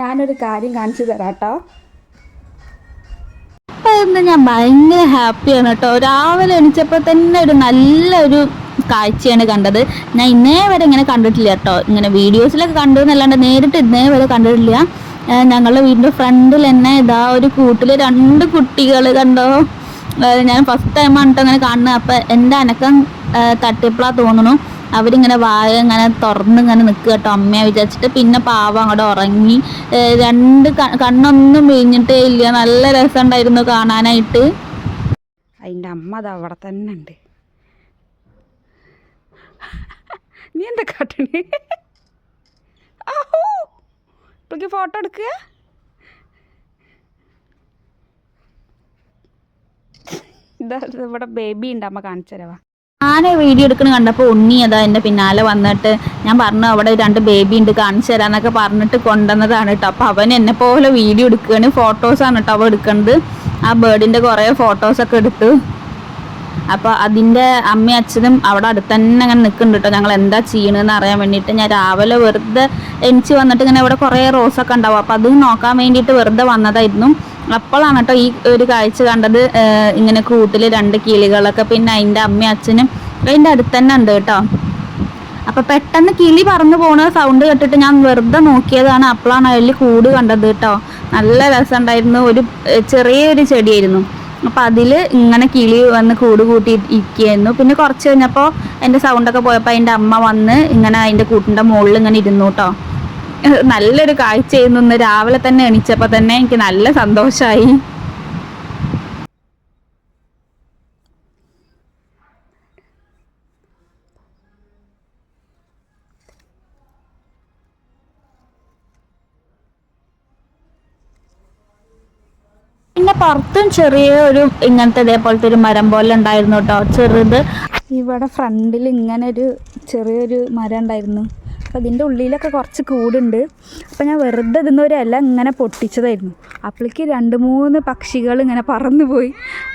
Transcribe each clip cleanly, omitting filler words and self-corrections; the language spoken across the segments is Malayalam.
ഞാനൊരു കാര്യം കാണിച്ചു തരാട്ടോ. ഇന്ന് ഞാൻ ഭയങ്കര ഹാപ്പിയാണ് കേട്ടോ. രാവിലെ എണീച്ചപ്പോൾ തന്നെ ഒരു നല്ലൊരു കാഴ്ചയാണ് കണ്ടത്. ഞാൻ ഇന്നേ വരെ ഇങ്ങനെ കണ്ടിട്ടില്ല കേട്ടോ. ഇങ്ങനെ വീഡിയോസിലൊക്കെ കണ്ടു എന്നല്ലാണ്ട് നേരിട്ട് ഇന്നേ വരെ കണ്ടിട്ടില്ല. ഞങ്ങളുടെ വീടിൻ്റെ ഫ്രണ്ടിൽ തന്നെ ഇതാ ഒരു കൂട്ടിൽ 2 കുട്ടികൾ കണ്ടോ. ഞാൻ ഫസ്റ്റ് ടൈമാണ് കേട്ടോ അങ്ങനെ കാണുന്നത്. അപ്പം എൻ്റെ അനക്കം തട്ടിയപ്പോഴാണ് തോന്നുന്നു അവരിങ്ങനെ വായ ഇങ്ങനെ തുറന്ന് ഇങ്ങനെ നിൽക്കുക കേട്ടോ, അമ്മയെ വിചാരിച്ചിട്ട്. പിന്നെ പാവം അങ്ങോട്ട് ഉറങ്ങി. 2 കണ്ണൊന്നും വീഞ്ഞിട്ടേ ഇല്ല. നല്ല രസമുണ്ടായിരുന്നു കാണാനായിട്ട്. അതിൻ്റെ അമ്മ അത് അവിടെ തന്നെ ഉണ്ട്. നീ എന്താ കാട്ടണേ? ആഹോ, ഇപ്പോഴേക്ക് ഫോട്ടോ എടുക്കുക. ഇതാ ഇവിടെ ബേബി ഉണ്ട്, അമ്മ കാണിച്ചു തരാവാ. ഞാൻ വീഡിയോ എടുക്കണ കണ്ടപ്പോൾ ഉണ്ണി അതാ എൻ്റെ പിന്നാലെ വന്നിട്ട് ഞാൻ പറഞ്ഞു അവിടെ 2 ബേബി ഉണ്ട് കാണിച്ചു തരാന്നൊക്കെ പറഞ്ഞിട്ട് കൊണ്ടുവന്നതാണ് കേട്ടോ. അപ്പോൾ അവൻ എന്നെ പോലെ വീഡിയോ എടുക്കുകയാണ്. ഫോട്ടോസാണ് കേട്ടോ അവൻ എടുക്കുന്നത്. ആ ബേർഡിൻ്റെ കുറേ ഫോട്ടോസൊക്കെ എടുത്തു. അപ്പോൾ അതിൻ്റെ അമ്മയും അച്ഛനും അവിടെ അടുത്ത് തന്നെ അങ്ങനെ നിൽക്കുന്നുണ്ട് കേട്ടോ. ഞങ്ങൾ എന്താ ചെയ്യണമെന്ന് അറിയാൻ വേണ്ടിയിട്ട്. ഞാൻ രാവിലെ വെറുതെ എണിച്ച് വന്നിട്ട് ഇങ്ങനെ ഇവിടെ കുറേ റോസൊക്കെ ഉണ്ടാവും. അപ്പോൾ അത് നോക്കാൻ വേണ്ടിയിട്ട് വെറുതെ വന്നതായിരുന്നു. അപ്പോഴാണ് കേട്ടോ ഈ ഒരു കാഴ്ച കണ്ടത്. ഇങ്ങനെ കൂട്ടിൽ 2 കിളികളൊക്കെ, പിന്നെ അതിൻ്റെ അമ്മയും അച്ഛനും അതിൻ്റെ അടുത്ത് തന്നെ ഉണ്ട് കേട്ടോ. അപ്പം പെട്ടെന്ന് കിളി പറന്നു പോകുന്ന സൗണ്ട് കേട്ടിട്ട് ഞാൻ വെറുതെ നോക്കിയതാണ്. അപ്പോഴാണ് അതിൽ കൂട് കണ്ടത് കേട്ടോ. നല്ല രസമുണ്ടായിരുന്നു. ഒരു ചെറിയൊരു ചെടിയായിരുന്നു. അപ്പം അതിൽ ഇങ്ങനെ കിളി വന്ന് കൂട് കൂട്ടി ഇരിക്കുകയായിരുന്നു. പിന്നെ കുറച്ച് കഴിഞ്ഞപ്പോൾ എൻ്റെ സൗണ്ടൊക്കെ പോയപ്പോൾ അതിൻ്റെ അമ്മ വന്ന് ഇങ്ങനെ അതിൻ്റെ കൂട്ടിൻ്റെ മുകളിൽ ഇങ്ങനെ ഇരുന്നു കേട്ടോ. നല്ലൊരു കാഴ്ചയായിരുന്നു. ഇന്ന് രാവിലെ തന്നെ എണീച്ചപ്പോൾ തന്നെ എനിക്ക് നല്ല സന്തോഷമായി. പിന്നെ പുറത്തും ചെറിയൊരു ഇങ്ങനത്തെ ഇതേപോലത്തെ ഒരു മരം പോലെ ഉണ്ടായിരുന്നു കേട്ടോ, ചെറുത്. ഇവിടെ ഫ്രണ്ടിൽ ഇങ്ങനെ ഒരു ചെറിയൊരു മരം ഉണ്ടായിരുന്നു. അപ്പോൾ അതിൻ്റെ ഉള്ളിലൊക്കെ കുറച്ച് കൂടുണ്ട്. അപ്പോൾ ഞാൻ വെറുതെ ഒരു ഇല ഇങ്ങനെ പൊട്ടിച്ചതായിരുന്നു. അപ്പോഴേക്ക് 2-3 പക്ഷികൾ ഇങ്ങനെ പറന്നു പോയി.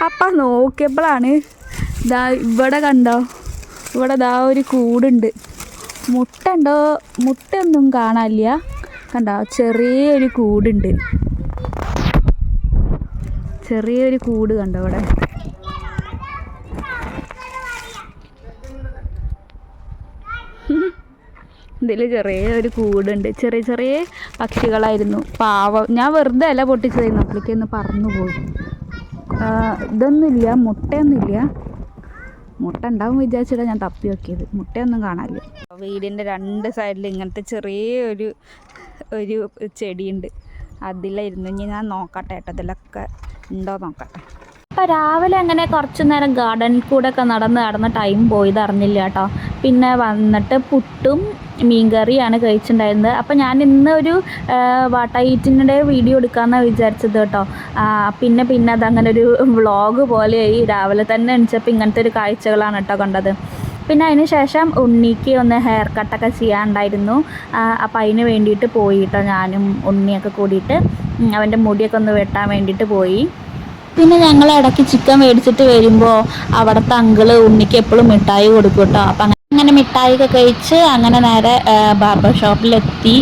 അപ്പം നോക്കിയപ്പോഴാണ് ഇതാ ഇവിടെ കണ്ടോ, ഇവിടെ ഇതാ ഒരു കൂടുണ്ട്. മുട്ട ഉണ്ടോ? മുട്ടയൊന്നും കാണാനില്ല. കണ്ടോ, ചെറിയൊരു കൂടുണ്ട്. ചെറിയൊരു കൂട് കണ്ടോ ഇവിടെ. ഇതിൽ ചെറിയൊരു കൂടുണ്ട്. ചെറിയ ചെറിയ പക്ഷികളായിരുന്നു. പാവം, ഞാൻ വെറുതെ ഇല പൊട്ടിച്ചതായിരുന്നു. അപ്പോഴേക്കൊന്ന് പറന്നു പോയി. ഇതൊന്നുമില്ല, മുട്ടയൊന്നുമില്ല. മുട്ട ഉണ്ടാവും വിചാരിച്ചിട്ടാണ് ഞാൻ തപ്പി നോക്കിയത്. മുട്ടയൊന്നും കാണാനില്ല. വീടിൻ്റെ 2 സൈഡിൽ ഇങ്ങനത്തെ ചെറിയൊരു ചെടിയുണ്ട്. അതിലായിരുന്നു. ഇനി ഞാൻ നോക്കട്ടെ കേട്ടോ, ഇതിലൊക്കെ ഉണ്ടോ നോക്കട്ടെ. അപ്പോൾ രാവിലെ അങ്ങനെ കുറച്ച് നേരം ഗാർഡനിൽ കൂടെ ഒക്കെ നടന്ന് ടൈം പോയത് അറിഞ്ഞില്ല കേട്ടോ. പിന്നെ വന്നിട്ട് പുട്ടും മീൻകറിയാണ് കഴിച്ചിട്ടുണ്ടായിരുന്നത്. അപ്പോൾ ഞാൻ ഇന്ന് ഒരു വാട്ട ഈറ്റിൻ്റെ വീഡിയോ എടുക്കാമെന്നാണ് വിചാരിച്ചത് കേട്ടോ. പിന്നെ അതങ്ങനെ ഒരു വ്ളോഗ് പോലെയായി. രാവിലെ തന്നെ എണിച്ചപ്പോൾ ഇങ്ങനത്തെ ഒരു കാഴ്ചകളാണ് കേട്ടോ കണ്ടത്. പിന്നെ അതിന് ശേഷം ഉണ്ണിക്ക് ഒന്ന് ഹെയർ കട്ടൊക്കെ ചെയ്യാനുണ്ടായിരുന്നു. അപ്പോൾ അതിന് വേണ്ടിയിട്ട് പോയി കേട്ടോ. ഞാനും ഉണ്ണിയൊക്കെ കൂടിയിട്ട് അവൻ്റെ മുടിയൊക്കെ ഒന്ന് വെട്ടാൻ വേണ്ടിയിട്ട് പോയി. പിന്നെ ഞങ്ങൾ ഇടയ്ക്ക് ചിക്കൻ മേടിച്ചിട്ട് വരുമ്പോൾ അവിടുത്തെ അങ്കിള് ഉണ്ണിക്ക് എപ്പോഴും മിഠായി കൊടുക്കും കേട്ടോ. അപ്പം അങ്ങനെ മിഠായിയൊക്കെ കഴിച്ച് അങ്ങനെ നേരെ ബാർബർ ഷോപ്പിലെത്തി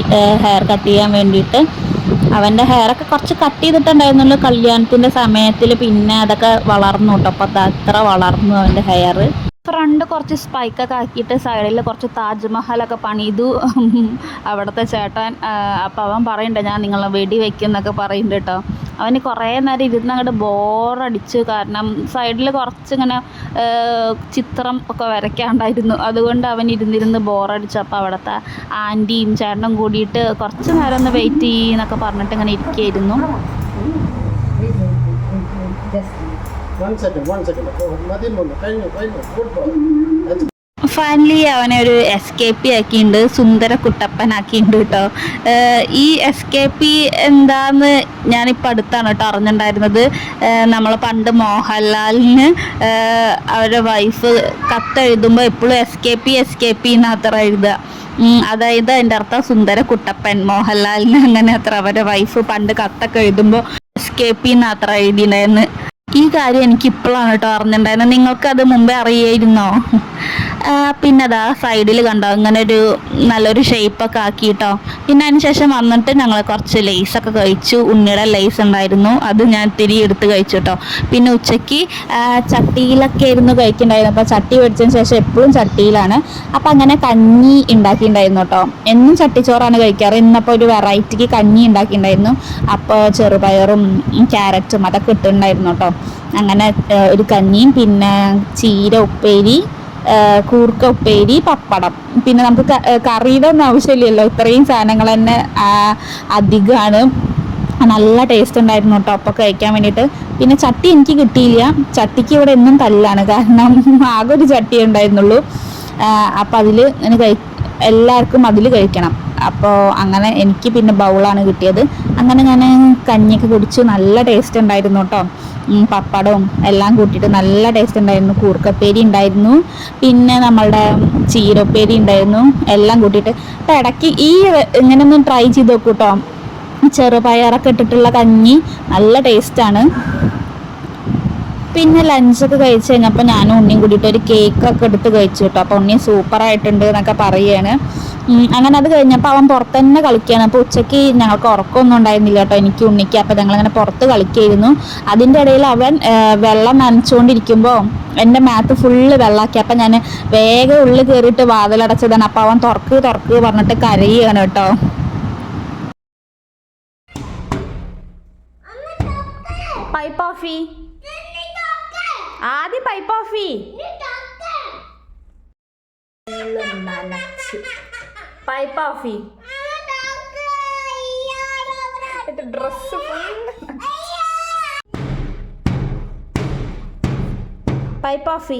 ഹെയർ കട്ട് ചെയ്യാൻ വേണ്ടിയിട്ട്. അവൻ്റെ ഹെയറൊക്കെ കുറച്ച് കട്ട് ചെയ്തിട്ടുണ്ടായിരുന്നല്ലോ കല്യാണത്തിൻ്റെ സമയത്തിൽ. പിന്നെ അതൊക്കെ വളർന്നു കേട്ടോ. അപ്പോൾ അത്ര വളർന്നു അവൻ്റെ ഹെയർ. ഫ്രണ്ട് കുറച്ച് സ്പൈക്കൊക്കെ ആക്കിയിട്ട് സൈഡിൽ കുറച്ച് താജ്മഹലൊക്കെ പണിതു അവിടുത്തെ ചേട്ടൻ. അപ്പോൾ അവൻ പറയുന്നുണ്ട് ഞാൻ നിങ്ങളെ വെടി വയ്ക്കും എന്നൊക്കെ പറയുന്നുണ്ട് കേട്ടോ. അവന് കുറേ നേരം ഇരുന്ന് അങ്ങോട്ട് ബോറടിച്ചു. കാരണം സൈഡിൽ കുറച്ചിങ്ങനെ ചിത്രം ഒക്കെ വരയ്ക്കാണ്ടായിരുന്നു. അതുകൊണ്ട് അവൻ ഇരുന്നിരുന്ന് ബോറടിച്ചു. അപ്പോൾ അവിടുത്തെ ആൻറ്റിയും ചേട്ടനും കൂടിയിട്ട് കുറച്ച് നേരം ഒന്ന് വെയിറ്റ് ചെയ്യുന്നൊക്കെ പറഞ്ഞിട്ട് ഇങ്ങനെ ഇരിക്കുകയായിരുന്നു. ഫൈനലി അവനെ ഒരു എസ്കേപ്പി ആക്കിയിട്ടുണ്ട്, സുന്ദര കുട്ടപ്പനാക്കിയിട്ടുണ്ട് കേട്ടോ. ഈ എസ്കേപ്പി എന്താന്ന് ഞാനിപ്പോൾ അടുത്താണ് കേട്ടോ അറിഞ്ഞിട്ടുണ്ടായിരുന്നത്. നമ്മൾ പണ്ട് മോഹൻലാലിന് അവരുടെ വൈഫ് കത്തെഴുതുമ്പോൾ എപ്പോഴും എസ്കേപ്പി എന്നത്ര എഴുതുക. അതായത് അതിൻ്റെ അർത്ഥം സുന്ദര കുട്ടപ്പൻ. മോഹൻലാലിന് അങ്ങനെ അത്ര അവരുടെ വൈഫ് പണ്ട് കത്തൊക്കെ എഴുതുമ്പോൾ എസ്കേപ്പി എന്നത്ര എഴുതിയിട്ടുണ്ടായിരുന്നു. ഈ കാര്യം എനിക്ക് ഇപ്പോഴാണ് കേട്ടോ അറിഞ്ഞിട്ടുണ്ടായിരുന്നത്. നിങ്ങൾക്കത് മുമ്പേ അറിയായിരുന്നോ? പിന്നെ അതാ സൈഡിൽ കണ്ടോ ഇങ്ങനെ ഒരു നല്ലൊരു ഷേപ്പൊക്കെ ആക്കിയിട്ടോ. പിന്നെ അതിന് ശേഷം വന്നിട്ട് ഞങ്ങൾ കുറച്ച് ലേസൊക്കെ കഴിച്ചു. ഉണ്ണിയുടെ ലേസ് ഉണ്ടായിരുന്നു, അത് ഞാൻ തിരി എടുത്ത് കഴിച്ചു കേട്ടോ. പിന്നെ ഉച്ചയ്ക്ക് ചട്ടിയിലൊക്കെ ആയിരുന്നു കഴിക്കുന്നുണ്ടായിരുന്നു. അപ്പോൾ ചട്ടി മേടിച്ചതിന് ശേഷം എപ്പോഴും ചട്ടിയിലാണ്. അപ്പോൾ അങ്ങനെ കഞ്ഞി ഉണ്ടാക്കിയിട്ടുണ്ടായിരുന്നു കേട്ടോ. എന്നും ചട്ടിച്ചോറാണ് കഴിക്കാറ്. ഇന്നപ്പോൾ ഒരു വെറൈറ്റിക്ക് കഞ്ഞി ഉണ്ടാക്കിയിട്ടുണ്ടായിരുന്നു. അപ്പോൾ ചെറുപയറും ക്യാരറ്റും അതൊക്കെ ഇട്ടിട്ടുണ്ടായിരുന്നു കേട്ടോ. അങ്ങനെ ഒരു കഞ്ഞിയും പിന്നെ ചീര ഉപ്പേരി, കൂർക്ക ഉപ്പേരി, പപ്പടം. പിന്നെ നമുക്ക് കറിയുടെ ഒന്നും ആവശ്യമില്ലല്ലോ, ഇത്രയും സാധനങ്ങൾ തന്നെ അധികമാണ്. നല്ല ടേസ്റ്റ് ഉണ്ടായിരുന്നു കേട്ടോ അപ്പോൾ കഴിക്കാൻ വേണ്ടിയിട്ട്. പിന്നെ ചട്ടി എനിക്ക് കിട്ടിയില്ല. ചട്ടിക്ക് ഇവിടെ എന്നും തല്ലാണ്, കാരണം ആകെ ഒരു ചട്ടി ഉണ്ടായിരുന്നുള്ളൂ. അപ്പം അതിൽ എല്ലാവർക്കും അതിൽ കഴിക്കണം. അപ്പോൾ അങ്ങനെ എനിക്ക് പിന്നെ ബൗളാണ് കിട്ടിയത്. അങ്ങനെ ഞാൻ കഞ്ഞിയൊക്കെ കുടിച്ചു. നല്ല ടേസ്റ്റ് ഉണ്ടായിരുന്നു കേട്ടോ. പപ്പടവും എല്ലാം കൂട്ടിയിട്ട് നല്ല ടേസ്റ്റ് ഉണ്ടായിരുന്നു. കൂർക്കപ്പേരി ഉണ്ടായിരുന്നു, പിന്നെ നമ്മളുടെ ചീരപ്പേരി ഉണ്ടായിരുന്നു, എല്ലാം കൂട്ടിയിട്ട്. അപ്പം ഇടയ്ക്ക് ഇങ്ങനെയൊന്നും ട്രൈ ചെയ്ത് നോക്കൂ കേട്ടോ. ചെറുപയറൊക്കെ ഇട്ടിട്ടുള്ള കഞ്ഞി നല്ല ടേസ്റ്റാണ്. പിന്നെ ലഞ്ചൊക്കെ കഴിച്ച് കഴിഞ്ഞപ്പോൾ ഞാനും ഉണ്ണിയും കൂടിയിട്ട് ഒരു കേക്കൊക്കെ എടുത്ത് കഴിച്ചു കേട്ടോ. അപ്പോൾ ഉണ്ണി സൂപ്പറായിട്ടുണ്ട് എന്നൊക്കെ പറയുകയാണ്. അങ്ങനെ അത് കഴിഞ്ഞപ്പോൾ അവൻ പുറത്ത് തന്നെ കളിക്കുകയാണ്. അപ്പോൾ ഉച്ചയ്ക്ക് ഞങ്ങൾക്ക് ഉറക്കമൊന്നും ഉണ്ടായിരുന്നില്ല കേട്ടോ, എനിക്ക് ഉണ്ണിക്ക്. അപ്പോൾ ഞങ്ങളങ്ങനെ പുറത്ത് കളിക്കുകയായിരുന്നു. അതിൻ്റെ ഇടയിൽ അവൻ വെള്ളം നനച്ചുകൊണ്ടിരിക്കുമ്പോൾ എൻ്റെ മാത്ത് ഫുള്ള് വെള്ളമാക്കി. അപ്പം ഞാൻ വേഗം ഉള്ളിൽ കയറിയിട്ട് വാതിലടച്ചതാണ്. അപ്പോൾ അവൻ തുറക്ക് പറഞ്ഞിട്ട് കരയുകയാണ് കേട്ടോ. പൈപ്പ് ഓഫി, ആദ്യം പൈപ്പ് ഓഫി. പൈപ്പ് ഓഫി, ഡ്രസ് പൈപ്പ് ഓഫി.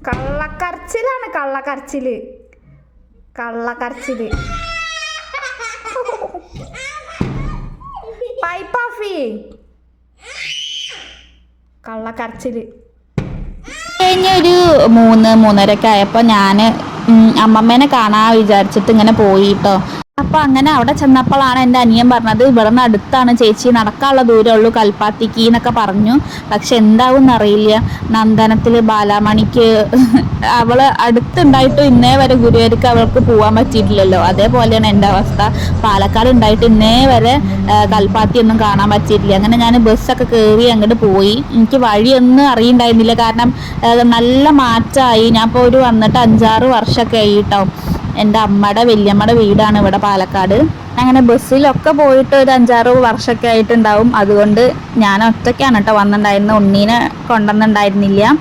കള്ളക്കരച്ചിലാണ്, കള്ളക്കരച്ചില്. പൈപ്പ് ഓഫി, കള്ളക്കരച്ചില്. കഴിഞ്ഞൊരു 3-3:30 ആയപ്പോൾ ഞാൻ അമ്മമ്മേനെ കാണാൻ വിചാരിച്ചിട്ട് ഇങ്ങനെ പോയി കേട്ടോ. അപ്പോൾ അങ്ങനെ അവിടെ ചെന്നപ്പോഴാണ് എൻ്റെ അനിയൻ പറഞ്ഞത്, ഇവിടെ നിന്ന് അടുത്താണ് ചേച്ചി, നടക്കാനുള്ള ദൂരമുള്ളൂ കൽപ്പാത്തിക്ക് എന്നൊക്കെ പറഞ്ഞു. പക്ഷെ എന്താവും എന്നറിയില്ല. നന്ദനത്തിൽ ബാലാമണിക്ക് അവൾ അടുത്തുണ്ടായിട്ടും ഇന്നേ വരെ ഗുരുവായൂർക്ക് അവൾക്ക് പോകാൻ പറ്റിയിട്ടില്ലല്ലോ. അതേപോലെയാണ് എൻ്റെ അവസ്ഥ. പാലക്കാട് ഉണ്ടായിട്ട് ഇന്നേ വരെ കൽപ്പാത്തി ഒന്നും കാണാൻ പറ്റിയിട്ടില്ല. അങ്ങനെ ഞാൻ ബസ്സൊക്കെ കയറി അങ്ങോട്ട് പോയി. എനിക്ക് വഴിയൊന്നും അറിയണ്ടായിരുന്നില്ല, കാരണം നല്ല മാറ്റമായി. ഞാൻ ഇപ്പോൾ വന്നിട്ട് 5-6 വർഷമൊക്കെ ആയി കേട്ടോ. എൻ്റെ അമ്മയുടെ വല്യമ്മയുടെ വീടാണ് ഇവിടെ പാലക്കാട്. അങ്ങനെ ബസ്സിലൊക്കെ പോയിട്ട് ഒരു 5-6 വർഷമൊക്കെ ആയിട്ടുണ്ടാവും. അതുകൊണ്ട് ഞാൻ ഒറ്റയ്ക്കാണ് കേട്ടോ വന്നിട്ടുണ്ടായിരുന്നത്, ഉണ്ണീനെ കൊണ്ടുവന്നിട്ടുണ്ടായിരുന്നില്ല.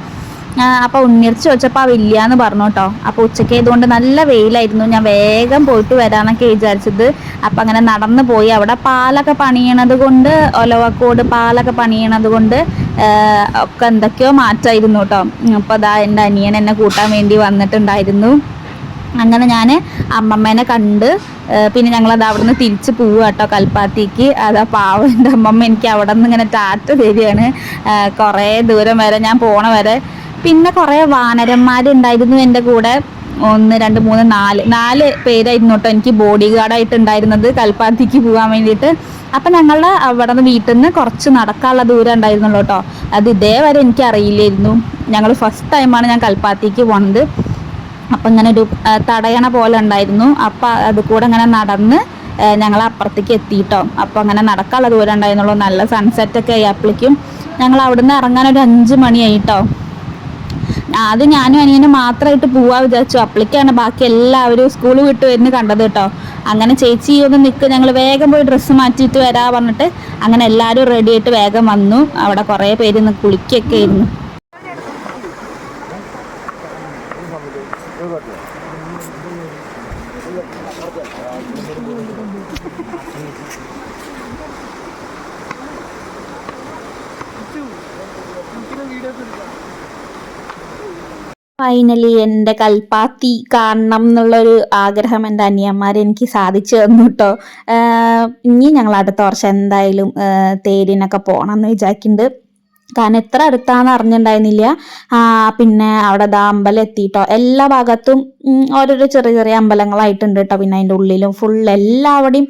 അപ്പോൾ ഉണ്ണിയർച്ച് ചോദിച്ചപ്പോൾ ഇല്ല എന്ന് പറഞ്ഞു കേട്ടോ. അപ്പോൾ ഉച്ചയ്ക്ക് ആയതുകൊണ്ട് നല്ല വെയിലായിരുന്നു. ഞാൻ വേഗം പോയിട്ട് വരാമെന്നൊക്കെ വിചാരിച്ചത്. അപ്പം അങ്ങനെ നടന്നു പോയി. അവിടെ പാലൊക്കെ പണിയണത് കൊണ്ട്, ഒലവക്കോട് പാലൊക്കെ പണിയണത് കൊണ്ട് ഒക്കെ എന്തൊക്കെയോ മാറ്റമായിരുന്നു കേട്ടോ. അപ്പോൾ അതാ എൻ്റെ അനിയൻ എന്നെ കൂട്ടാൻ വേണ്ടി വന്നിട്ടുണ്ടായിരുന്നു. അങ്ങനെ ഞാൻ അമ്മമ്മേനെ കണ്ട് പിന്നെ ഞങ്ങളത് അവിടെ നിന്ന് തിരിച്ച് പോവുക കേട്ടോ കൽപ്പാത്തിക്ക്. അതാ പാവം എൻ്റെ അമ്മമ്മ എനിക്ക് അവിടെ നിന്ന് ഇങ്ങനെ ടാറ്റ തരികയാണ് കുറേ ദൂരം വരെ, ഞാൻ പോണ വരെ. പിന്നെ കുറേ വാനരന്മാരുണ്ടായിരുന്നു എൻ്റെ കൂടെ. 1, 2, 3, 4 പേരായിരുന്നു കേട്ടോ എനിക്ക് ബോഡി ഗാർഡായിട്ട് ഉണ്ടായിരുന്നത് കൽപ്പാത്തിക്ക് പോകാൻ വേണ്ടിയിട്ട്. അപ്പം ഞങ്ങളുടെ അവിടെ നിന്ന് വീട്ടിൽ നിന്ന് കുറച്ച് നടക്കാനുള്ള ദൂരം ഉണ്ടായിരുന്നുള്ളൂ കേട്ടോ. അത് ഇതേവരെ എനിക്ക് അറിയില്ലായിരുന്നു. ഞങ്ങൾ ഫസ്റ്റ് ടൈമാണ് ഞാൻ കൽപ്പാത്തിക്ക് പോണത്. അപ്പം ഇങ്ങനെ ഒരു തടയണ പോലെ ഉണ്ടായിരുന്നു. അപ്പം അത് കൂടെ ഇങ്ങനെ നടന്ന് ഞങ്ങൾ അപ്പുറത്തേക്ക് എത്തിയിട്ടോ. അപ്പോൾ അങ്ങനെ നടക്കാനുള്ള ദൂരം ഉണ്ടായിരുന്നുള്ളൂ. നല്ല സൺസെറ്റൊക്കെ ആയി. അപ്പോഴേക്കും ഞങ്ങൾ അവിടെ നിന്ന് ഇറങ്ങാനൊരു 5 മണിയായിട്ടോ. അത് ഞാനും അനിയനും മാത്രമായിട്ട് പോവാൻ വിചാരിച്ചു. അപ്പോഴേക്കാണ് ബാക്കി എല്ലാവരും സ്കൂൾ വിട്ട് വരുന്ന കണ്ടത് കേട്ടോ. അങ്ങനെ ചേച്ചി ഒന്ന് നിൽക്കുക, ഞങ്ങൾ വേഗം പോയി ഡ്രസ്സ് മാറ്റിയിട്ട് വരാ പറഞ്ഞിട്ട് അങ്ങനെ എല്ലാവരും റെഡി ആയിട്ട് വേഗം വന്നു. അവിടെ കുറേ പേര് ഇന്ന് കുളിക്കൊക്കെ ആയിരുന്നു. ഫൈനലി എൻ്റെ കൽപ്പാത്തി കാണണം എന്നുള്ളൊരു ആഗ്രഹം എൻ്റെ അനിയന്മാർ എനിക്ക് സാധിച്ചു തന്നു കേട്ടോ. ഇനി ഞങ്ങൾ അടുത്ത വർഷം എന്തായാലും തേരിനൊക്കെ പോകണം എന്ന് വിചാരിക്കുന്നുണ്ട്. കാരണം എത്ര അടുത്താന്ന് അറിഞ്ഞിട്ടുണ്ടായിരുന്നില്ല. പിന്നെ അവിടെ അമ്പലം എത്തിയിട്ടോ. എല്ലാ ഭാഗത്തും ഓരോരോ ചെറിയ ചെറിയ അമ്പലങ്ങളായിട്ടുണ്ട് കേട്ടോ. പിന്നെ അതിൻ്റെ ഉള്ളിലും ഫുൾ എല്ലാവിടെയും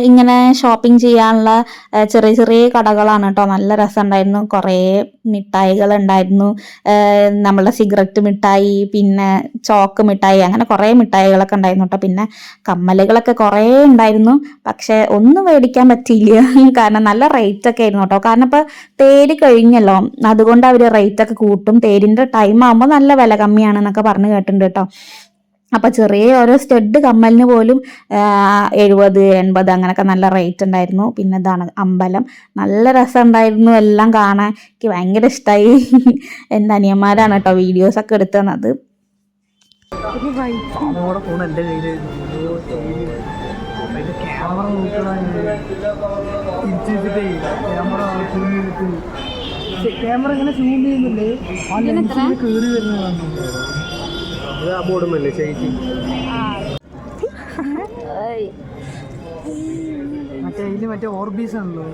ഇങ്ങനെ ഷോപ്പിംഗ് ചെയ്യാനുള്ള ചെറിയ ചെറിയ കടകളാണ് കേട്ടോ. നല്ല രസമുണ്ടായിരുന്നു. കുറേ മിഠായികൾ ഉണ്ടായിരുന്നു. നമ്മളുടെ സിഗരറ്റ് മിഠായി, പിന്നെ ചോക്ക് മിഠായി, അങ്ങനെ കുറേ മിഠായികളൊക്കെ ഉണ്ടായിരുന്നു കേട്ടോ. പിന്നെ കമ്മലുകളൊക്കെ കുറേ ഉണ്ടായിരുന്നു. പക്ഷെ ഒന്നും മേടിക്കാൻ പറ്റിയില്ല, കാരണം നല്ല റേറ്റ് ഒക്കെ ആയിരുന്നു കേട്ടോ. കാരണം ഇപ്പോൾ തേര് കഴിഞ്ഞല്ലോ, അതുകൊണ്ട് അവർ റേറ്റ് ഒക്കെ കൂട്ടും. തേരിൻ്റെ ടൈം ആകുമ്പോൾ നല്ല വില കമ്മിയാണെന്നൊക്കെ പറഞ്ഞ് കേട്ടിട്ടുണ്ട് കേട്ടോ. അപ്പം ചെറിയ ഓരോ സ്റ്റഡ് കമ്മലിന് പോലും 70-80 അങ്ങനെയൊക്കെ നല്ല റേറ്റ് ഉണ്ടായിരുന്നു. പിന്നെ ഇതാണ് അമ്പലം, നല്ല രസമുണ്ടായിരുന്നു എല്ലാം കാണാൻ. എനിക്ക് ഭയങ്കര ഇഷ്ടമായി. എൻ്റെ അനിയന്മാരാണ് കേട്ടോ വീഡിയോസൊക്കെ എടുത്തു തന്നത്. ക്യാമറ ഇങ്ങനെ സൂം ചെയ്യുന്നില്ലേ, കയറി വരുന്നതാണ്. മറ്റേ ഓർബീസ് ആണല്ലോ.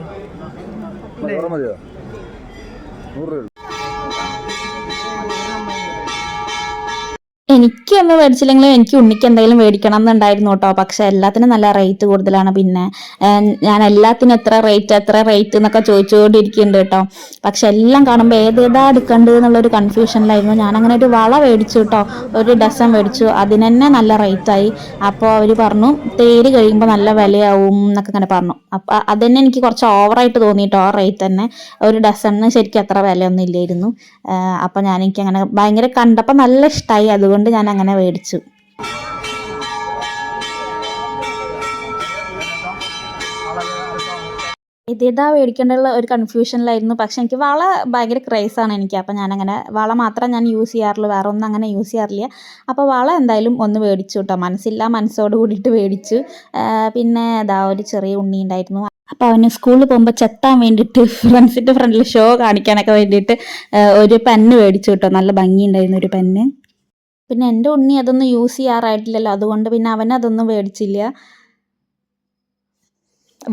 എനിക്കൊന്നും മേടിച്ചില്ലെങ്കിലും എനിക്ക് ഉണ്ണിക്ക് എന്തെങ്കിലും മേടിക്കണം എന്നുണ്ടായിരുന്നു കേട്ടോ. പക്ഷെ എല്ലാത്തിനും നല്ല റേറ്റ് കൂടുതലാണ്. പിന്നെ ഞാൻ എല്ലാത്തിനും എത്ര റേറ്റ് എന്നൊക്കെ ചോദിച്ചുകൊണ്ടിരിക്കുന്നുണ്ട് കേട്ടോ. പക്ഷെ എല്ലാം കാണുമ്പോൾ ഏതേതാ എടുക്കേണ്ടത് എന്നുള്ളൊരു കൺഫ്യൂഷനിലായിരുന്നു. ഞാനങ്ങനെ ഒരു വള മേടിച്ചു കേട്ടോ, ഒരു ഡസൻ മേടിച്ചു. അതിന് തന്നെ നല്ല റേറ്റായി. അപ്പോൾ അവർ പറഞ്ഞു തേര് കഴിയുമ്പോൾ നല്ല വിലയാവും എന്നൊക്കെ ഇങ്ങനെ പറഞ്ഞു. അപ്പോൾ അത് തന്നെ എനിക്ക് കുറച്ച് ഓവറായിട്ട് തോന്നിയിട്ടോ ആ റേറ്റ് തന്നെ. ഒരു ഡസണിന് ശരിക്കും അത്ര വിലയൊന്നും ഇല്ലായിരുന്നു. അപ്പോൾ എനിക്കങ്ങനെ ഭയങ്കര കണ്ടപ്പോൾ നല്ല ഇഷ്ടമായി, അതുകൊണ്ട് ഞാൻ അങ്ങനെ മേടിച്ചു. ഇതേതാ മേടിക്കേണ്ടുള്ള ഒരു കൺഫ്യൂഷനിലായിരുന്നു. പക്ഷെ എനിക്ക് വള ഭയങ്കര ക്രേസാണ് എനിക്ക്. അപ്പം ഞാനങ്ങനെ വള മാത്രം ഞാൻ യൂസ് ചെയ്യാറുള്ളൂ, വേറെ ഒന്നും അങ്ങനെ യൂസ് ചെയ്യാറില്ല. അപ്പോൾ വള എന്തായാലും ഒന്ന് മേടിച്ചു കേട്ടോ, മനസ്സോട് കൂടിയിട്ട് മേടിച്ചു. പിന്നെ ഇതാ ഒരു ചെറിയ ഉണ്ണി ഉണ്ടായിരുന്നു. അപ്പോൾ അവന് സ്കൂളിൽ പോകുമ്പോൾ ചെത്താൻ വേണ്ടിയിട്ട് ഫ്രണ്ട്സിൻ്റെ ഫ്രണ്ടിൽ ഷോ കാണിക്കാനൊക്കെ വേണ്ടിയിട്ട് ഒരു പെന്ന് മേടിച്ചു കേട്ടോ. നല്ല ഭംഗിയുണ്ടായിരുന്നു ഒരു പെന്ന്. പിന്നെ എൻ്റെ ഉണ്ണി അതൊന്നും യൂസ് ചെയ്യാറായിട്ടില്ലല്ലോ, അതുകൊണ്ട് പിന്നെ അവനതൊന്നും മേടിച്ചില്ല.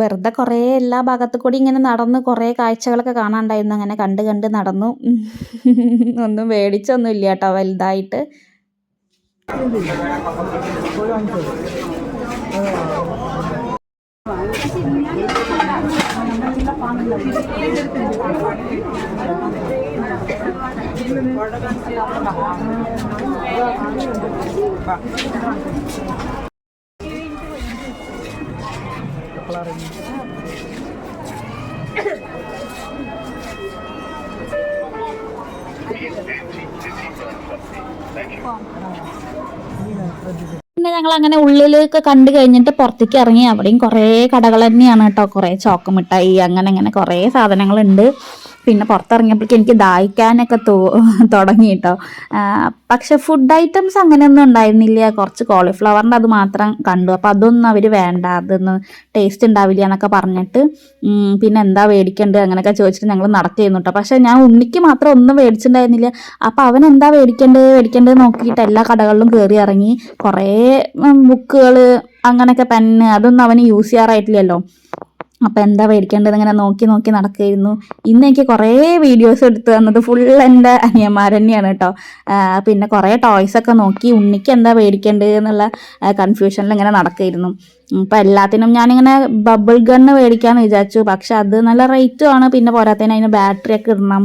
വെറുതെ കുറേ എല്ലാ ഭാഗത്തു കൂടി ഇങ്ങനെ നടന്ന് കുറേ കാഴ്ചകളൊക്കെ കാണാനുണ്ടായിരുന്നു. അങ്ങനെ കണ്ട് നടന്നു. ഒന്നും മേടിച്ചൊന്നും ഇല്ല കേട്ടോ വലുതായിട്ട്. പിന്നെ ഞങ്ങൾ അങ്ങനെ ഉള്ളിലൊക്കെ കണ്ടു കഴിഞ്ഞിട്ട് പുറത്തേക്ക് ഇറങ്ങി. അവിടെയും കുറേ കടകൾ തന്നെയാണ് കേട്ടോ. കുറേ ചോക്ക് മിഠായി അങ്ങനെ കുറേ സാധനങ്ങളുണ്ട്. പിന്നെ പുറത്തിറങ്ങിയപ്പോഴേക്കും എനിക്ക് ദാഹിക്കാനൊക്കെ തുടങ്ങി കേട്ടോ. പക്ഷെ ഫുഡ് ഐറ്റംസ് അങ്ങനെയൊന്നും ഉണ്ടായിരുന്നില്ല. കുറച്ച് കോളിഫ്ലവറിൻ്റെ അത് മാത്രം കണ്ടു. അപ്പോൾ അതൊന്നും അവർ വേണ്ട, അതൊന്നും ടേസ്റ്റ് ഉണ്ടാവില്ല എന്നൊക്കെ പറഞ്ഞിട്ട് പിന്നെ എന്താ മേടിക്കേണ്ടത് അങ്ങനെയൊക്കെ ചോദിച്ചിട്ട് ഞങ്ങൾ നടത്തിയിരുന്നു കേട്ടോ. പക്ഷെ ഞാൻ ഉണ്ണിക്ക് മാത്രം ഒന്നും മേടിച്ചിട്ടുണ്ടായിരുന്നില്ല. അപ്പോൾ അവൻ എന്താ മേടിക്കേണ്ടത് നോക്കിയിട്ട് എല്ലാ കടകളിലും കയറി ഇറങ്ങി. കുറേ ബുക്കുകൾ അങ്ങനെയൊക്കെ, പെന്ന്, അതൊന്നും അവന് യൂസ് ചെയ്യാറായിട്ടില്ലല്ലോ. അപ്പോൾ എന്താ മേടിക്കേണ്ടത് ഇങ്ങനെ നോക്കി നടക്കുകയായിരുന്നു. ഇന്ന് എനിക്ക് കുറേ വീഡിയോസ് എടുത്ത് തന്നത് ഫുൾ എൻ്റെ അനിയന്മാർ തന്നെയാണ് കേട്ടോ. പിന്നെ കുറേ ടോയ്സൊക്കെ നോക്കി ഉണ്ണിക്ക് എന്താ മേടിക്കേണ്ടത് എന്നുള്ള കൺഫ്യൂഷനിൽ ഇങ്ങനെ നടക്കുകയായിരുന്നു. അപ്പോൾ എല്ലാത്തിനും ഞാനിങ്ങനെ ബബിൾ ഗണ്ണ് മേടിക്കാമെന്ന് വിചാരിച്ചു. പക്ഷെ അത് നല്ല റേറ്റുമാണ്. പിന്നെ പോരാത്തതിന് അതിന് ബാറ്ററിയൊക്കെ ഇടണം.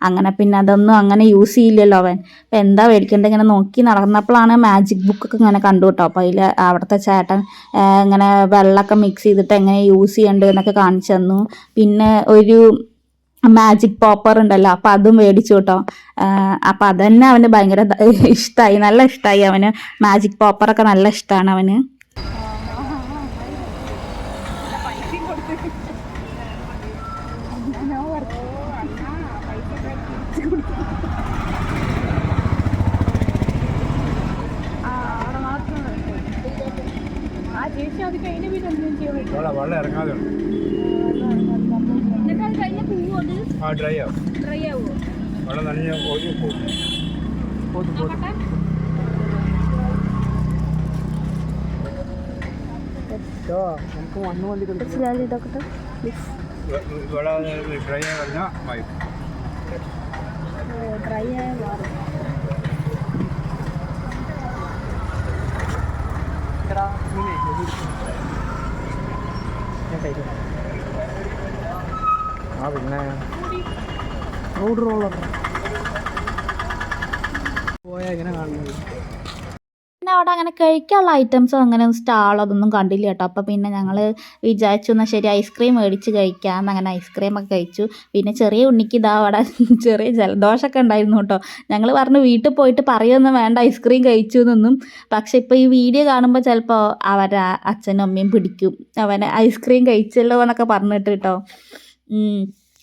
അങ്ങനെ പിന്നെ അതൊന്നും അങ്ങനെ യൂസ് ചെയ്യില്ലല്ലോ അവൻ. അപ്പോൾ എന്താ മേടിക്കേണ്ടത് ഇങ്ങനെ നോക്കി നടന്നപ്പോഴാണ് മാജിക് ബുക്കൊക്കെ ഇങ്ങനെ കണ്ടു കേട്ടോ. അപ്പോൾ അതിൽ അവിടുത്തെ ചേട്ടൻ ഇങ്ങനെ വെള്ളമൊക്കെ മിക്സ് ചെയ്തിട്ട് എങ്ങനെ യൂസ് ചെയ്യേണ്ടത് എന്നൊക്കെ കാണിച്ചു തന്നു. പിന്നെ ഒരു മാജിക് പോപ്പർ ഉണ്ടല്ലോ, അപ്പോൾ അതും മേടിച്ചു കേട്ടോ. അപ്പോൾ അതന്നെ അവന് ഭയങ്കര ഇഷ്ടമായി, നല്ല ഇഷ്ടമായി അവന്. മാജിക് പോപ്പറൊക്കെ നല്ല ഇഷ്ടമാണ് അവന്. വെള്ളം ഇറങ്ങാതെ ഡ്രൈ ആവും. വെള്ളം നനഞ്ഞ നമുക്ക് മണ്ണ് വണ്ടി വെള്ളം ഡ്രൈ ആയി കഴിഞ്ഞാൽ ഡ്രൈ ആയ പിന്നെ റോഡ് റോളർ പോയാൽ ഇങ്ങനെ കാണുന്നത്. പിന്നെ അവിടെ അങ്ങനെ കഴിക്കാനുള്ള ഐറ്റംസോ അങ്ങനെ സ്റ്റാളോ അതൊന്നും കണ്ടില്ല കേട്ടോ. അപ്പോൾ പിന്നെ ഞങ്ങൾ വിചാരിച്ചു എന്നാൽ ശരി ഐസ്ക്രീം മേടിച്ച് കഴിക്കാം. അങ്ങനെ ഐസ്ക്രീമൊക്കെ കഴിച്ചു. പിന്നെ ചെറിയ ഉണ്ണിക്ക് ഇതാ അവിടെ ചെറിയ ജലദോഷമൊക്കെ ഉണ്ടായിരുന്നു കേട്ടോ. ഞങ്ങൾ പറഞ്ഞു വീട്ടിൽ പോയിട്ട് പറയുമൊന്നും വേണ്ട ഐസ്ക്രീം കഴിച്ചു എന്നൊന്നും. പക്ഷെ ഇപ്പോൾ ഈ വീഡിയോ കാണുമ്പോൾ ചിലപ്പോൾ അവരെ അച്ഛനും അമ്മയും പിടിക്കും അവനെ ഐസ്ക്രീം കഴിച്ചല്ലോ എന്നൊക്കെ പറഞ്ഞിട്ട് കേട്ടോ.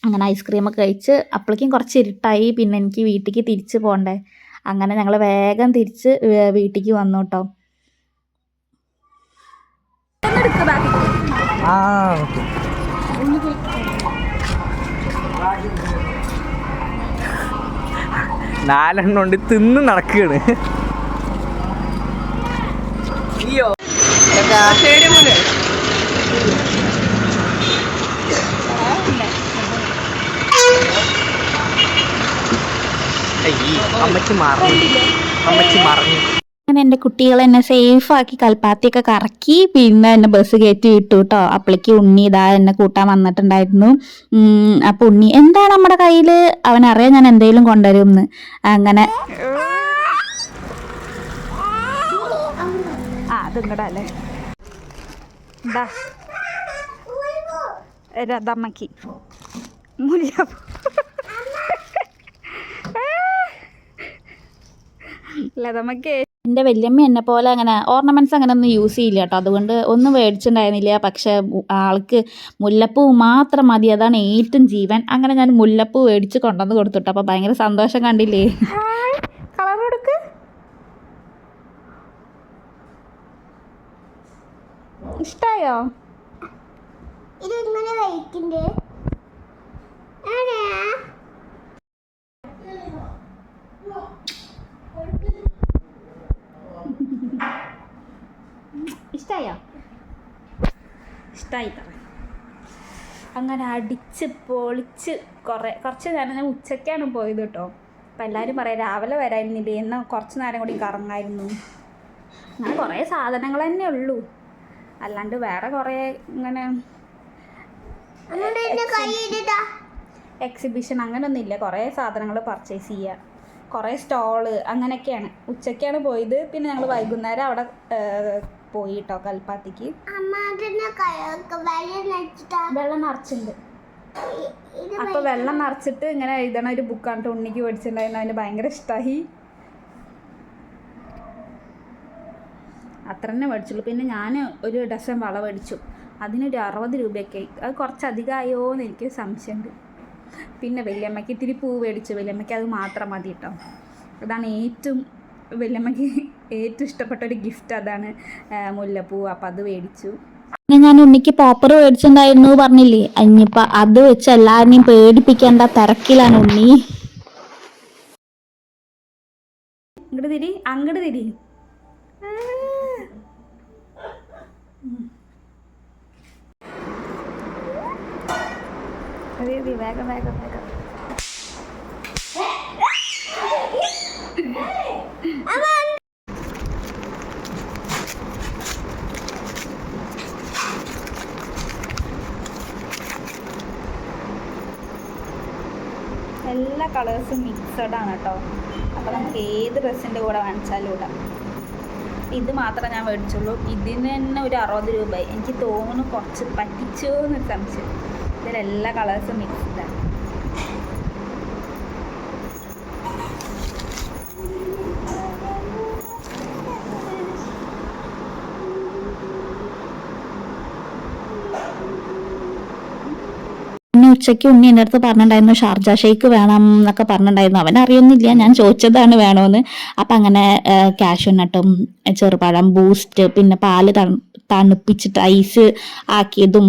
അങ്ങനെ ഐസ്ക്രീമൊക്കെ കഴിച്ച് അപ്പോഴേക്കും കുറച്ച് ഇരുട്ടായി. പിന്നെ എനിക്ക് വീട്ടിലേക്ക് തിരിച്ച് പോകണ്ടേ. അങ്ങനെ ഞങ്ങൾ വേഗം തിരിച്ച് വീട്ടിലേക്ക് വന്നു കേട്ടോ. നാലെണ്ണം കൊണ്ട് തിന്ന് നടക്കുകയാണ്. അങ്ങനെ എൻ്റെ കുട്ടികൾ എന്നെ സേഫാക്കി കൽപ്പാത്തിയൊക്കെ കറക്കി പിന്നെ എന്നെ ബസ് കയറ്റി വിട്ടു കേട്ടോ. അപ്പോഴേക്ക് ഉണ്ണി ഇതാ എന്നെ കൂട്ടാൻ വന്നിട്ടുണ്ടായിരുന്നു. അപ്പോൾ ഉണ്ണി എന്താണ് നമ്മുടെ കയ്യിൽ, അവനറിയാം ഞാൻ എന്തെങ്കിലും കൊണ്ടുവരുമെന്ന്. അങ്ങനെ അതിങ്ങടല്ലേ രഥമ്മക്ക് മുല്ലപ്പൂ ലതമ്മക്ക്. എൻ്റെ വല്യമ്മ എന്നെ പോലെ അങ്ങനെ ഓർണമെൻറ്റ്സ് അങ്ങനെ ഒന്നും യൂസ് ചെയ്യില്ല കേട്ടോ. അതുകൊണ്ട് ഒന്നും മേടിച്ചിട്ടുണ്ടായിരുന്നില്ല. പക്ഷേ ആൾക്ക് മുല്ലപ്പൂ മാത്രം മതി, അതാണ് ഏറ്റവും ജീവൻ. അങ്ങനെ ഞാൻ മുല്ലപ്പൂ മേടിച്ച് കൊണ്ടുവന്ന് കൊടുത്തിട്ടോ. അപ്പോൾ ഭയങ്കര സന്തോഷം കണ്ടില്ലേ. കളർ കൊടുക്ക്. ഇഷ്ടായോ? ഇതെങ്ങനെ കഴിക്കണ്ടേ? ഇഷ്ടായോ? ഇഷ്ടായി തറ. അങ്ങനെ അടിച്ച് പൊളിച്ച് കുറച്ച് നേരം ഞാൻ ഉച്ചയ്ക്കാണ് പോയത് കേട്ടോ. അപ്പം എല്ലാവരും പറയാം രാവിലെ വരായിരുന്നില്ലേ, എന്നാൽ കുറച്ച് നേരം കൂടി കറങ്ങായിരുന്നു. അങ്ങനെ കുറേ സാധനങ്ങൾ തന്നെ ഉള്ളൂ, അല്ലാണ്ട് വേറെ കുറേ ഇങ്ങനെ എക്സിബിഷൻ അങ്ങനെയൊന്നും ഇല്ല. കുറേ സാധനങ്ങൾ പർച്ചേസ് ചെയ്യുക, കുറേ സ്റ്റോള് അങ്ങനെയൊക്കെയാണ്. ഉച്ചയ്ക്കാണ് പോയത്. പിന്നെ ഞങ്ങൾ വൈകുന്നേരം അവിടെ പോയി കേട്ടോ കൽപ്പാത്തിക്ക്. വെള്ളം നിറച്ചിട്ടുണ്ട്. അപ്പോൾ വെള്ളം നിറച്ചിട്ട് ഇങ്ങനെ എഴുതണ ഒരു ബുക്കാണ് ഉണ്ണിക്ക് മേടിച്ചിട്ടുണ്ടായിരുന്നു. അതിന് ഭയങ്കര ഇഷ്ടമായി. അത്ര തന്നെ മേടിച്ചുള്ളൂ. പിന്നെ ഞാൻ ഒരു ഡസൻ വള മേടിച്ചു. അതിനൊരു 60 രൂപയൊക്കെ ആയി. അത് കുറച്ചധികമായോ എന്ന് എനിക്ക് സംശയമുണ്ട്. പിന്നെ വല്യമ്മയ്ക്ക് ഇത്തിരി പൂ മേടിച്ചു. വല്യമ്മയ്ക്ക് അത് മാത്രം മതി കേട്ടോ. അതാണ് വല്യമ്മയ്ക്ക് ഏറ്റവും ഇഷ്ടപ്പെട്ട ഒരു ഗിഫ്റ്റ് അതാണ് മുല്ലപ്പൂ. അപ്പം അത് മേടിച്ചു. പിന്നെ ഞാൻ ഉണ്ണിക്ക് പോപ്പർ മേടിച്ചിട്ടുണ്ടായിരുന്നു പറഞ്ഞില്ലേ. ഇനിയിപ്പോൾ അത് വെച്ച് എല്ലാവരെയും പേടിപ്പിക്കേണ്ട തിരക്കിലാണ് ഉണ്ണി. അങ്ങോട്ട് തിരി വേഗം വേഗം വേഗം. എല്ലാ കളേഴ്സും മിക്സഡ് ആണ് കേട്ടോ. അപ്പോൾ നമുക്ക് ഏത് ഡ്രസ്സിൻ്റെ കൂടെ വാങ്ങിച്ചാലും ഇടാം. ഇത് മാത്രമേ ഞാൻ മേടിച്ചുള്ളൂ. ഇതിന് തന്നെ ഒരു 60 രൂപയായി. എനിക്ക് തോന്നുന്നു കുറച്ച് പറ്റിച്ചോ എന്നൊരു സംശയം. ഇതിലെല്ലാ കളേഴ്സും മിക്സ്ഡാണ്. പിന്നെ ഉച്ചയ്ക്ക് ഉണ്ണി എൻ്റെ അടുത്ത് പറഞ്ഞിട്ടുണ്ടായിരുന്നു ഷാർജ ഷേക്ക് വേണം എന്നൊക്കെ പറഞ്ഞിട്ടുണ്ടായിരുന്നു. അവൻ അറിയൊന്നുമില്ല, ഞാൻ ചോദിച്ചതാണ് വേണമെന്ന്. അപ്പം അങ്ങനെ കാഷ്യൂനട്ടും ചെറുപഴം ബൂസ്റ്റ് പിന്നെ പാല് തണുപ്പിച്ചിട്ട് ഐസ് ആക്കിയതും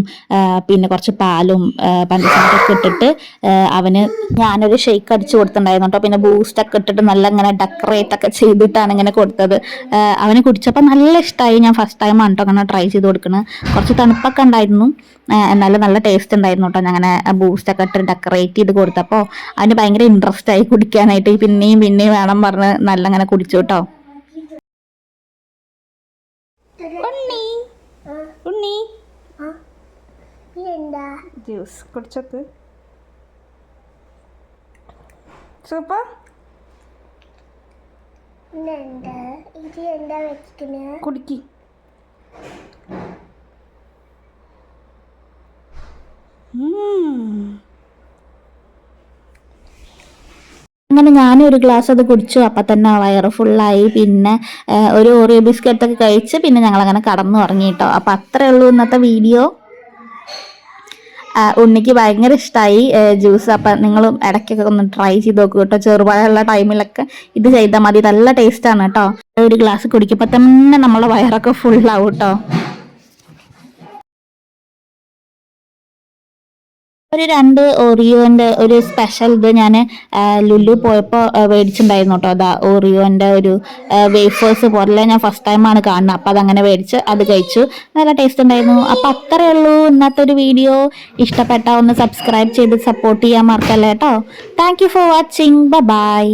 പിന്നെ കുറച്ച് പാലും പഞ്ചസാരയൊക്കെ ഇട്ടിട്ട് അവന് ഞാനൊരു ഷേക്ക് അടിച്ച് കൊടുത്തിട്ടുണ്ടായിരുന്നു കേട്ടോ. പിന്നെ ബൂസ്റ്റൊക്കെ ഇട്ടിട്ട് നല്ല ഇങ്ങനെ ഡെക്കറേറ്റ് ഒക്കെ ചെയ്തിട്ടാണ് ഇങ്ങനെ കൊടുത്തത്. അവന് കുടിച്ചപ്പോൾ നല്ല ഇഷ്ടമായി. ഞാൻ ഫസ്റ്റ് ടൈമാണ് കേട്ടോ അങ്ങനെ ട്രൈ ചെയ്ത് കൊടുക്കുന്നത്. കുറച്ച് തണുപ്പൊക്കെ ഉണ്ടായിരുന്നു, എന്നാലും നല്ല ടേസ്റ്റ് ഉണ്ടായിരുന്നു കേട്ടോ. അങ്ങനെ ബൂസ്റ്റൊക്കെ ഇട്ട് ഡെക്കറേറ്റ് ചെയ്ത് കൊടുത്തപ്പോൾ അതിന് ഭയങ്കര ഇൻട്രസ്റ്റ് ആയി കുടിക്കാനായിട്ട്. പിന്നെയും പിന്നെയും വേണം പറഞ്ഞ് നല്ല അങ്ങനെ കുടിച്ചു കേട്ടോ. ഉണ്ണി ജ്യൂസ് കുടിച്ചോക്ക്. സൂപ്പർ. കുടിക്ക്. അങ്ങനെ ഞാനൊരു ഗ്ലാസ് അത് കുടിച്ചു. അപ്പം തന്നെ വയറ് ഫുള്ളായി. പിന്നെ ഒരു ഓറിയോ ബിസ്ക്കറ്റൊക്കെ കഴിച്ച് പിന്നെ ഞങ്ങളങ്ങനെ കടന്നു ഉറങ്ങി കേട്ടോ. അപ്പം അത്രേ ഉള്ളൂ ഇന്നത്തെ വീഡിയോ. ഉണ്ണിക്ക് ഭയങ്കര ഇഷ്ടമായി ജ്യൂസ്. അപ്പം നിങ്ങളും ഇടയ്ക്കൊക്കെ ഒന്ന് ട്രൈ ചെയ്ത് നോക്കൂ കേട്ടോ. ചെറുപഴമുള്ള ടൈമിലൊക്കെ ഇത് ചെയ്താൽ മതി. നല്ല ടേസ്റ്റാണ് കേട്ടോ. ഒരു ഗ്ലാസ് കുടിക്കുമ്പോൾ തന്നെ നമ്മളെ വയറൊക്കെ ഫുള്ളാവും കേട്ടോ. ഒരു 2 ഓറിയോൻ്റെ ഒരു സ്പെഷ്യൽ ഇത് ഞാൻ ലുലു പോയപ്പോൾ മേടിച്ചിട്ടുണ്ടായിരുന്നു കേട്ടോ. അതാ ഓറിയോൻ്റെ ഒരു വേഫേഴ്സ് പോലെ ഞാൻ ഫസ്റ്റ് ടൈമാണ് കാണുന്നത്. അപ്പോൾ അതങ്ങനെ മേടിച്ച് അത് കഴിച്ചു. നല്ല ടേസ്റ്റ് ഉണ്ടായിരുന്നു. അപ്പോൾ അത്രയേ ഉള്ളൂ ഇന്നത്തെ ഒരു വീഡിയോ. ഇഷ്ടപ്പെട്ട ഒന്ന് സബ്സ്ക്രൈബ് ചെയ്ത് സപ്പോർട്ട് ചെയ്യാൻ മറക്കല്ലേ കേട്ടോ. Thank you for watching. By.